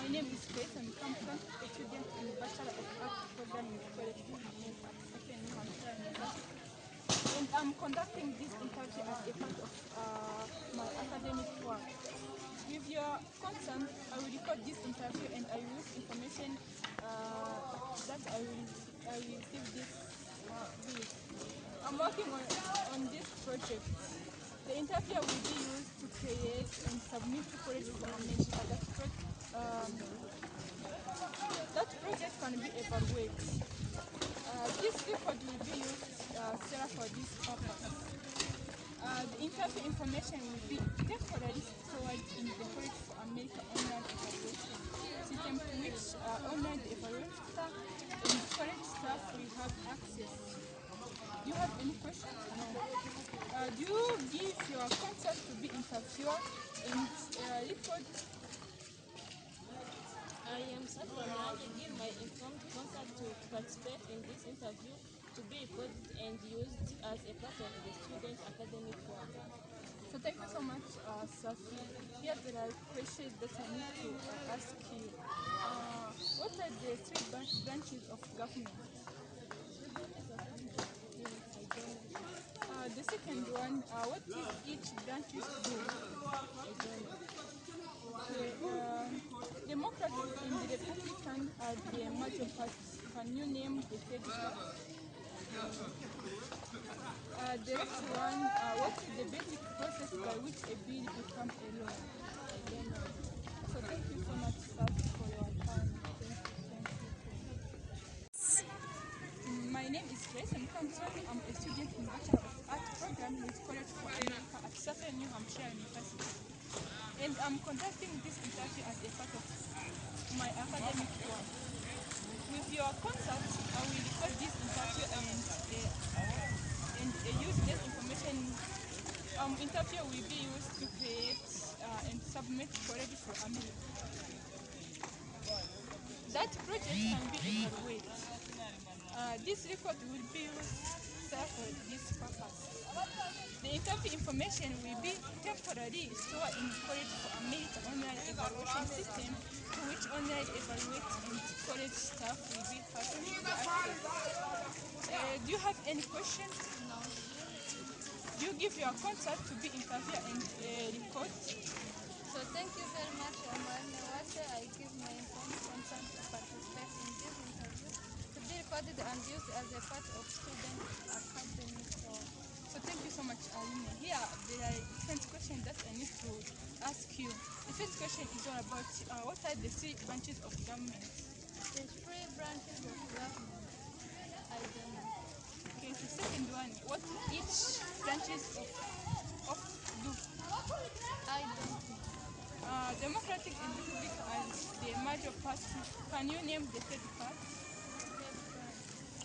My name is Grace and I'm from a student in the Bachelor of Arts program in College for America at Second New Hampshire University. And I'm conducting this interview as a part of my academic work. With your consent, I will record this interview and I will use information that I will receive this with. I'm working on this project. The interview will be used to create and submit to College for America. That project can be evaluated. This record will be used for this purpose. The interview information will be temporarily stored in the College for America online evaluation system to which online evaluator and college staff will have access. Do you have any questions? No. Do you give your consent to be interviewed and record? I am Saturday to give my informed consent to participate in this interview to be recorded and used as a part of the student academic work. So thank you so much, Safi. Here there are questions that I need to ask you. What are the three branches of government? The second one, what is each branch do? Okay, Democratic and the Republican are the major parties. Can you name the third one? The next one, what is the basic process by which a bill becomes a law? So thank you so much, Saf, for your time. Thank you. My name is Grace and Mukamusoni. I'm a student in Bachelor of Arts program with College for America at Southern New Hampshire University. And I'm conducting this interview as a part of my academic work. With your consent, I will record this interview and use this information. Interview will be used to create and submit College for America. That project can be evaluated. This record will be used for this purpose. The interview information will be temporarily stored in College for America online evaluation system to which online evaluate and college staff will be having access. Do you have any questions? No. Do you give your consent to be interviewed and record? So thank you very much, Omar. I give my informed consent to participate in this interview to be recorded and used as a part of student academic work. So thank you so much, Alina. Here there are different questions that I need to ask you. The first question is all about what are the three branches of government? The three branches of government. I don't know. Okay, the second one, what each branches of do? I don't know. Democratic and Republican are the major parties. Can you name the third part?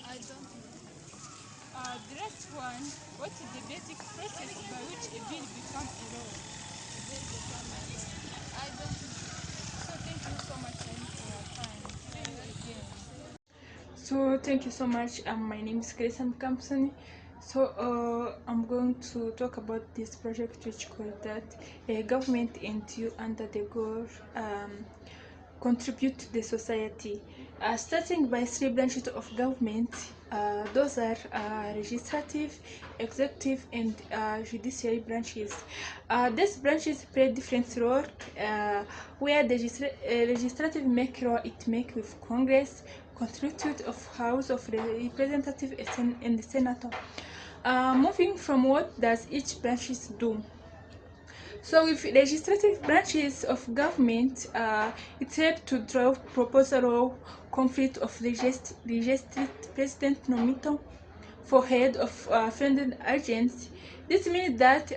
I don't know. The last one, what is the basic process by which a bill becomes a law? I don't know. So thank you so much for your time. See you again. So thank you so much. My name is Grace Mukamusoni. So I'm going to talk about this project which called that government and you under the goal contribute to the society. Starting by three branches of government, those are legislative, executive, and judiciary branches. These branches play different roles, where the legislative make law it make with Congress, constitute of House of Representatives and the Senator. Moving from what does each branches do? So with legislative branches of government, it helps to draft proposal or conflict of legislative president nominated for head of funded agents. This means that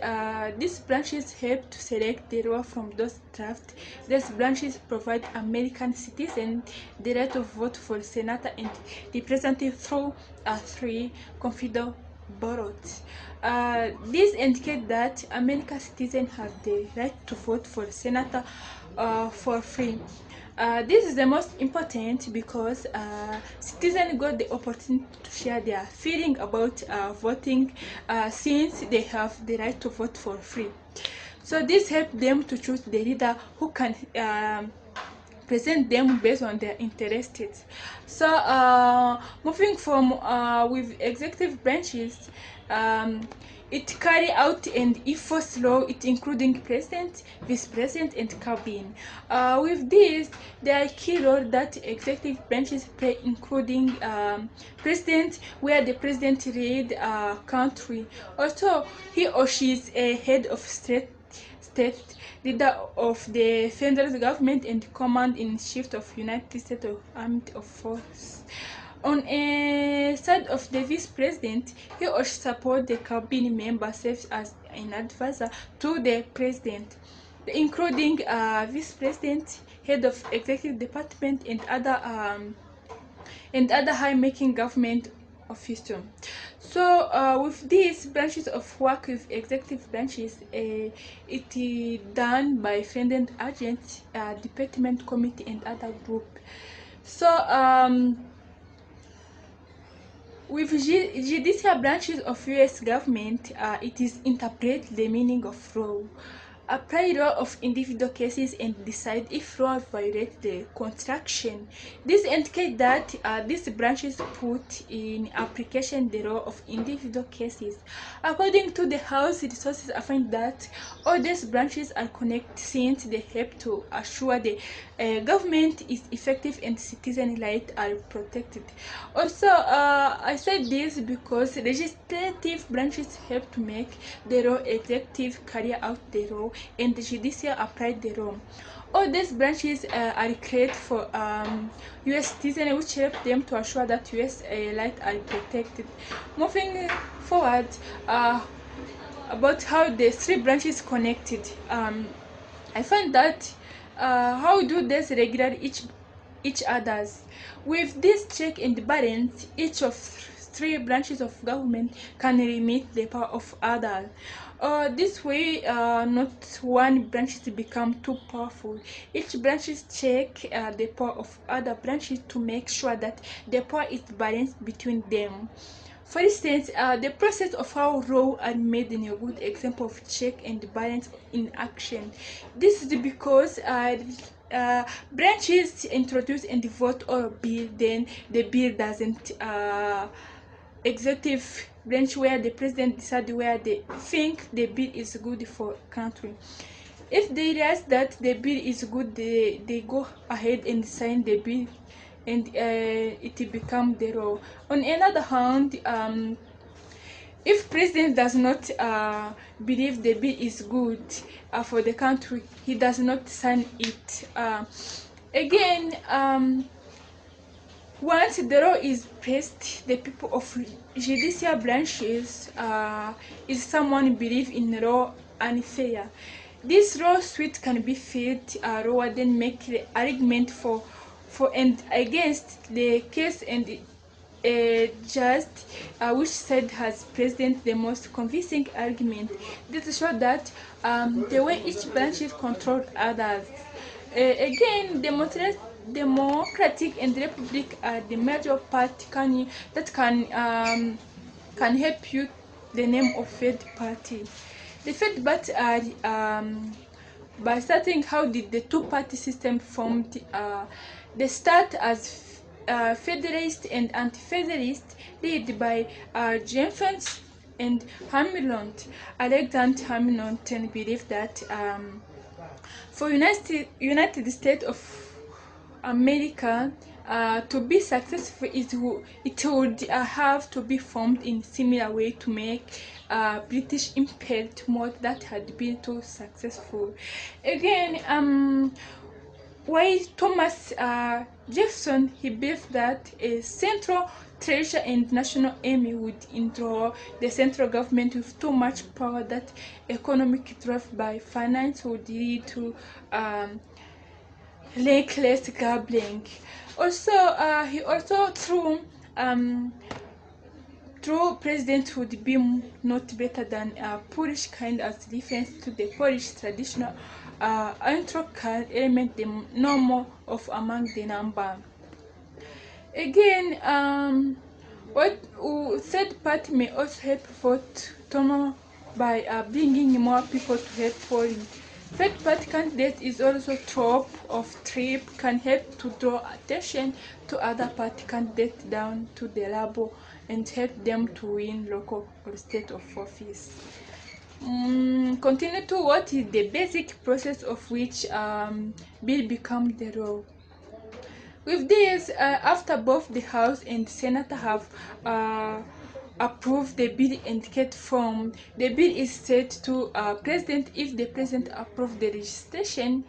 these branches help to select the law from those drafts. These branches provide American citizens the right to vote for senator and representative through three confidential ballots. This indicates that American citizens have the right to vote for senator for free. This is the most important because citizens got the opportunity to share their feeling about voting since they have the right to vote for free. So this helps them to choose the leader who can present them based on their interests. So moving from with executive branches, it carry out and enforce law, it including president, vice president, and cabinet. With this, there are key role that executive branches play, including president, where the president lead a country. Also, he or she is a head of state, leader of the federal government, and command-in-chief of United States Armed Forces. On a side of the vice president, he or she support the cabinet member, serves as an advisor to the president, including vice president, head of executive department, and other high-making government officials. So with these branches of work with executive branches, it is done by funded agents, department committee, and other group. So with judicial branches of U.S. government, it is interpret the meaning of law, apply law of individual cases, and decide if law violates the Constitution. This indicates that these branches put in application the law of individual cases. According to the House resources, I find that all these branches are connected since they help to assure the government is effective and citizen rights are protected. Also, I said this because legislative branches help to make the law, executive carry out the law, and the judicial apply the law. All these branches are created for U.S. citizens, which help them to assure that U.S. rights are protected. Moving forward, about how the three branches connected, I find that how do they regulate each others. With this check and balance, each of three branches of government can limit the power of others. This way, not one branch to become too powerful. Each branches check the power of other branches to make sure that the power is balanced between them. For instance, the process of how laws are made in a good example of check and balance in action. This is because branches introduce and vote or a bill, then the bill doesn't executive branch, where the president decide where they think the bill is good for country. If they realize that the bill is good, they go ahead and sign the bill, and it become the law. On another hand, if president does not believe the bill is good for the country, he does not sign it. Again, once the law is passed, the people of judicial branches is someone believe in law unfair. This lawsuit can be filed rather than make the argument for and against the case, and just which side has present the most convincing argument. This shows that the way each branch control others. Again, democratic and republic are the major party that can help you the name of third party. The third party are by starting how did the two-party system formed. They start as Federalist and Anti-Federalist, led by Jefferson and Hamilton. Alexander Hamilton believed that for United States of America to be successful, it would have to be formed in similar way to make British Empire mode that had been too successful. Again, why Thomas Jefferson, he believed that a central treasury and national army would endow the central government with too much power, that economic growth by finance would lead to reckless gambling. Also, he also through president would be not better than a Polish kind, as difference to the Polish traditional anthrocal element, the normal of among the number. Again, what third party may also help vote turnover by bringing more people to help polling. Third party candidate is also trope of trip can help to draw attention to other party candidates down to the level and help them to win local or state of office. Continue to what is the basic process of which bill become the law. With this, after both the House and Senate have approved the bill and get formed, the bill is sent to President. If the President approves the registration,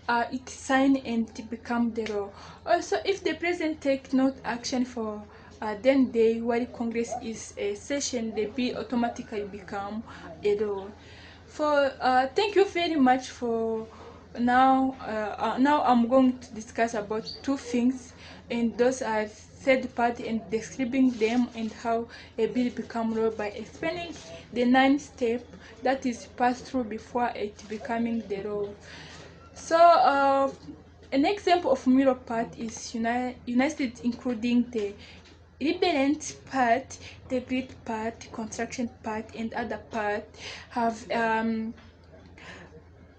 it sign and it become the law. Also, if the President take no action for then day while Congress is a session, the bill automatically become a law. For thank you very much for now I'm going to discuss about two things, and those are third party and describing them and how a bill become law by explaining the 9 step that is passed through before it becoming the law. So an example of mirror part is United States, including the Liberant part, the grid part, construction part, and other part have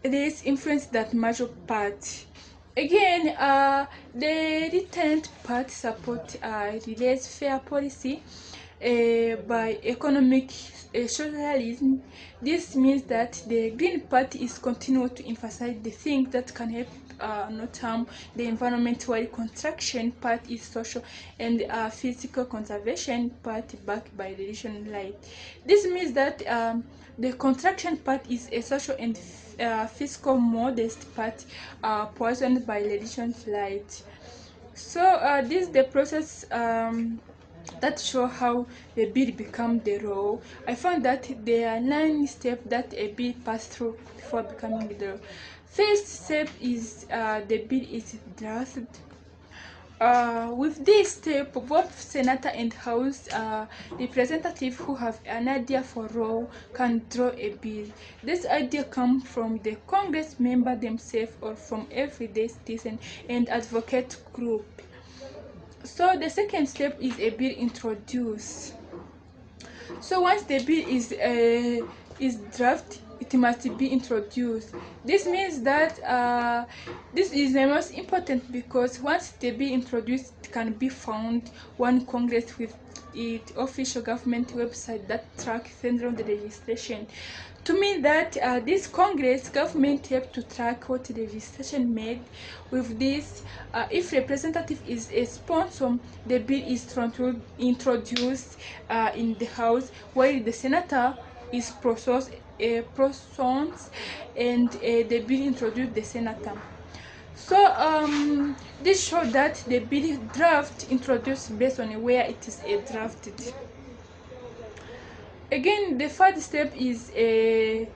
this influence that major part. Again, the return part support relates fair policy by economic socialism. This means that the Green Party is continuing to emphasize the things that can help not harm the environment, while construction part is social and physical conservation part backed by religion light. This means that the construction part is a social and fiscal modest part poisoned by religion's light. So this is the process that show how the bill become the law. I found that there are 9 steps that a bill pass through before becoming the law. First step is the bill is drafted. With this step, both senator and house representative who have an idea for law can draw a bill. This idea comes from the Congress member themselves or from everyday citizen and advocate group. So the second step is a bill introduced. So once the bill is drafted, it must be introduced. This means that this is the most important, because once the bill introduced, it can be found one Congress with its official government website that tracks central registration. To mean that this Congress government help to track what the registration made. With this, if representative is a sponsor, the bill is introduced in the House, while the senator is processed and the bill introduced the senator. So this shows that the bill draft introduced based on where it is drafted. Again, the third step is the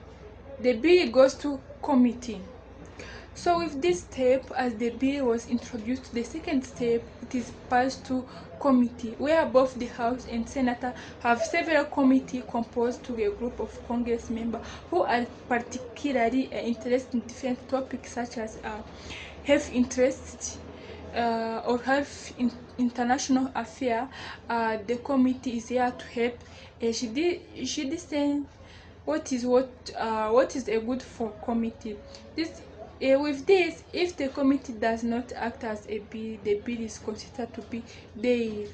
bill goes to committee. So with this step, as the bill was introduced, the second step, it is passed to committee, where both the House and Senator have several committees composed to a group of Congress members who are particularly interested in different topics such as health interests or health international affairs. The committee is here to help she discern what is a good for committee. With this, if the committee does not act as a bill, the bill is considered to be dead.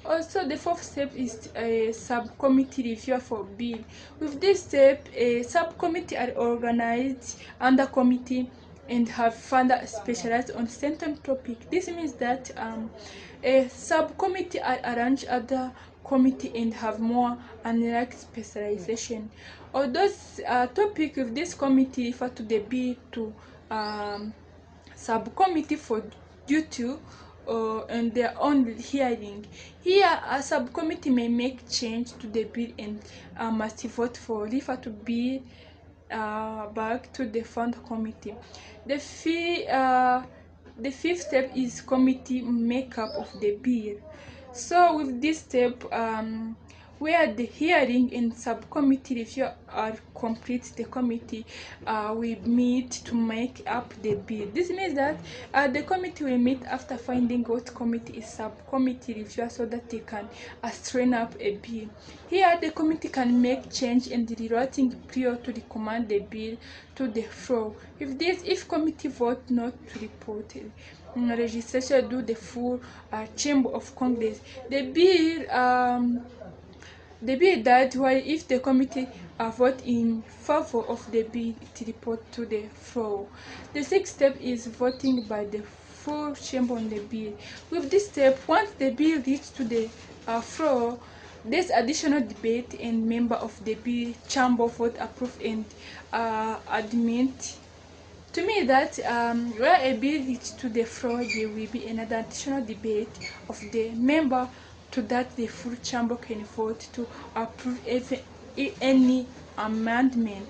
Also, the fourth step is a subcommittee review for bill. With this step, a subcommittee are organized under committee and have further specialized on certain topic. This means that a subcommittee are arranged other committee and have more analytic specialization. Although topic of this committee refer to the bill to subcommittee for due to and their own hearing. Here, a subcommittee may make change to the bill and must vote for refer to bill back to the fund committee. The fifth step is committee makeup of the bill. So with this step, where the hearing and subcommittee review are complete. The committee will meet to make up the bill. This means that the committee will meet after finding what committee is subcommittee review, so that they can straighten up a bill. Here the committee can make change in the rewriting prior to recommend the bill to the floor. If committee vote not to report it, registration do the full chamber of Congress. The bill that while if the committee vote in favor of the bill, it report to the floor. The sixth step is voting by the full chamber on the bill. With this step, once the bill reaches to the floor, there's additional debate and member of the bill chamber vote approve and admit. To me, that where a bill reaches to the floor, there will be another additional debate of the member to that the full chamber can vote to approve any amendment.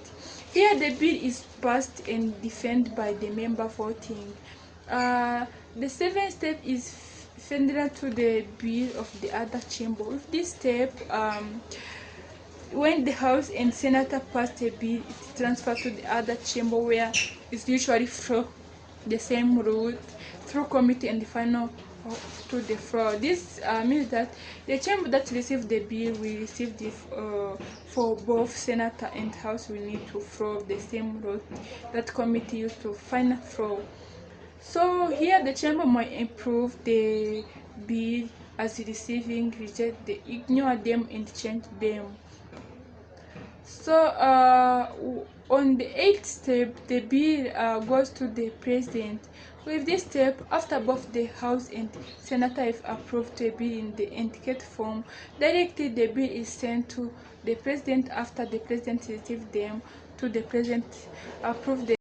Here the bill is passed and defended by the member voting. The seventh step is federal to the bill of the other chamber. With this step, when the House and Senator passed a bill, it's transferred to the other chamber, where it's usually through the same route through committee and the final to the floor. This means that the chamber that received the bill will receive the for both Senator and House will need to follow the same route that committee used to final floor. So here the chamber might improve the bill as receiving, reject, they ignore them and change them. So on the eighth step, the bill goes to the president. With this step, after both the House and Senator have approved the bill in the indicated form, directly the bill is sent to the president. After the president receives them, to the president approve the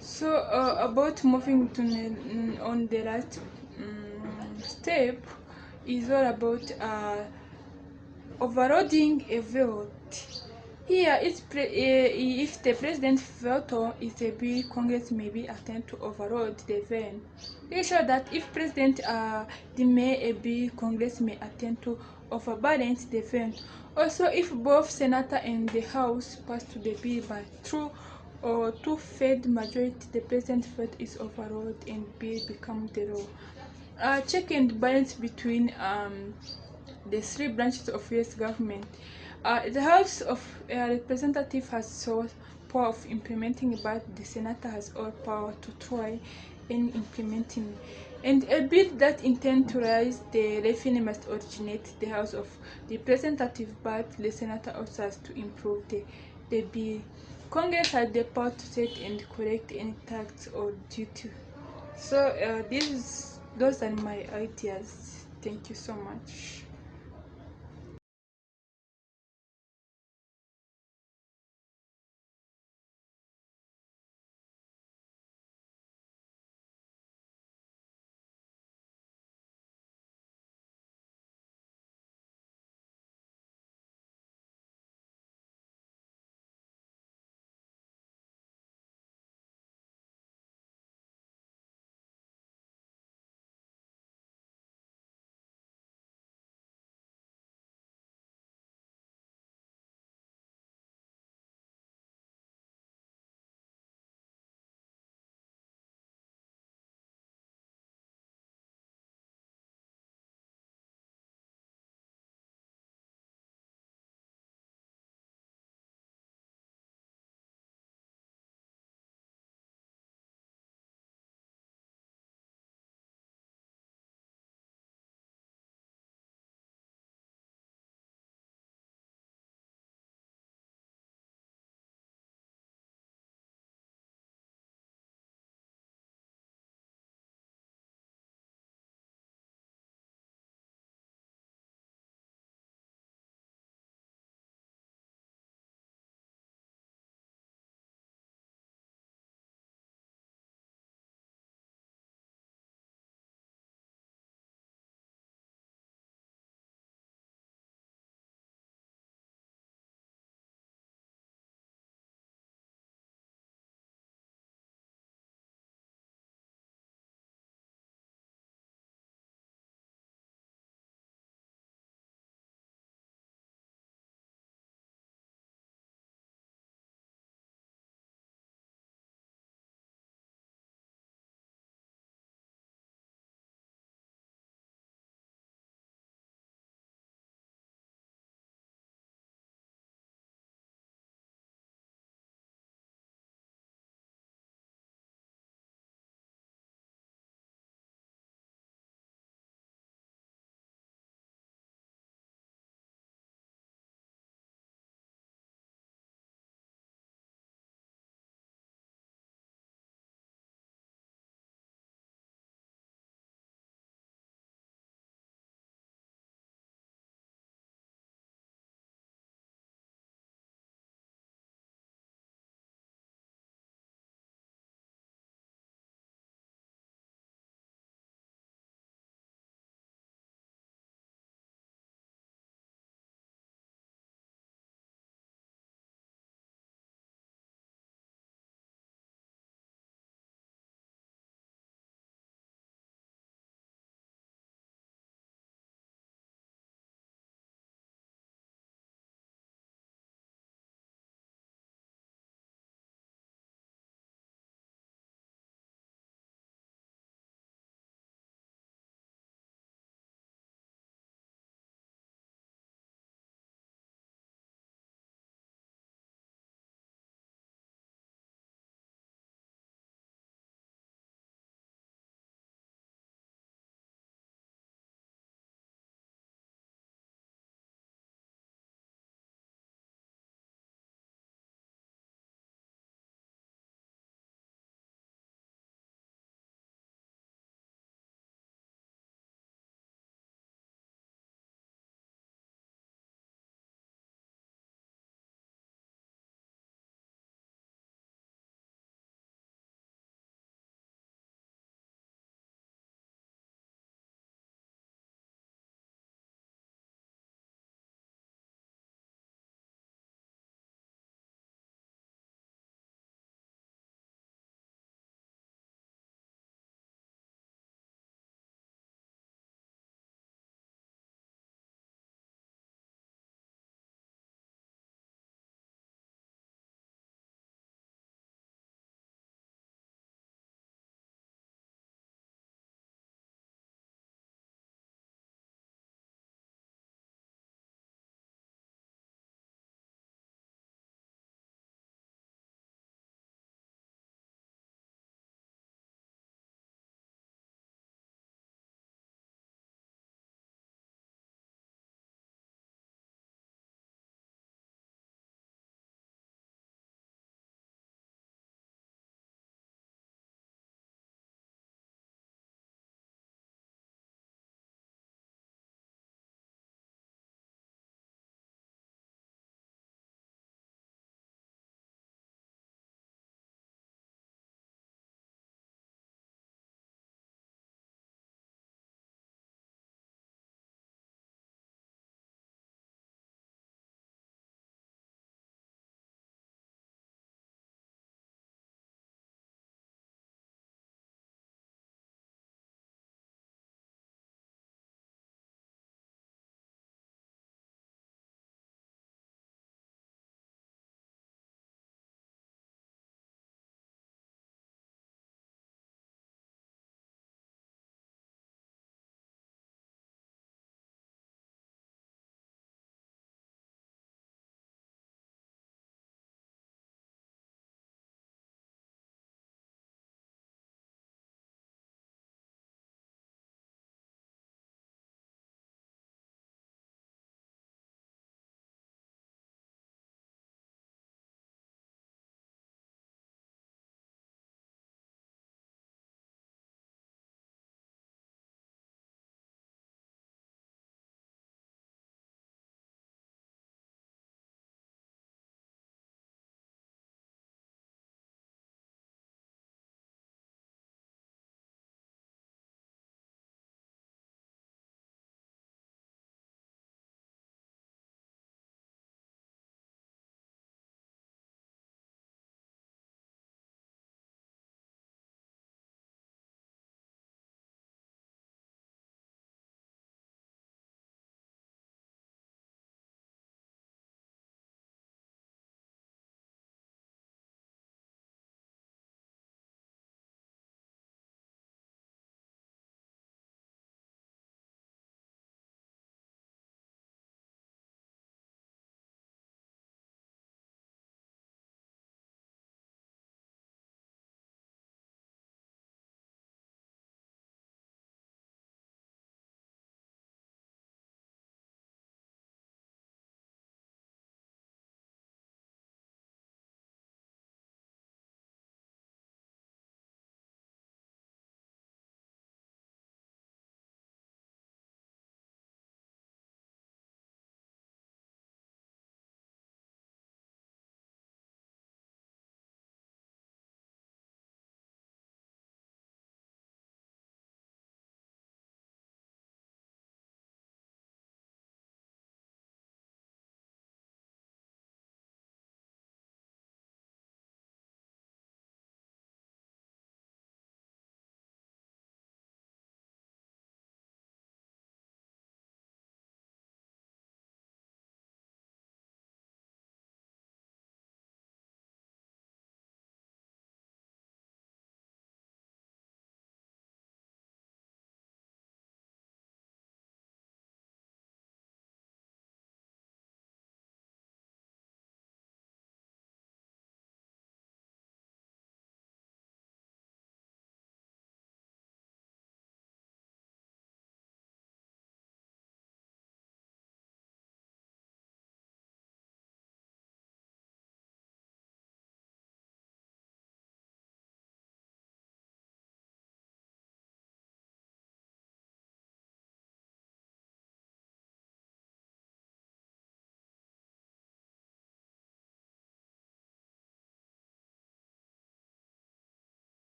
So about moving to on the last step is all about overloading a vote. Here, if the president's veto is a bill, Congress may be attempt to override the veto. Make sure that if President demand a bill, Congress may attempt to overbalance the veto. Also, if both Senator and the House pass to the bill by through or two-thirds majority, the president's veto is overruled and bill becomes the law. Check and balance between the three branches of U.S. government. The House of Representatives has so power of implementing, but the Senate has all power to try in implementing. And a bill that intends to raise the revenue must originate the House of Representatives, but the Senate also has to improve the bill. Congress has the power to set and correct any tax or duty. So those are my ideas. Thank you so much.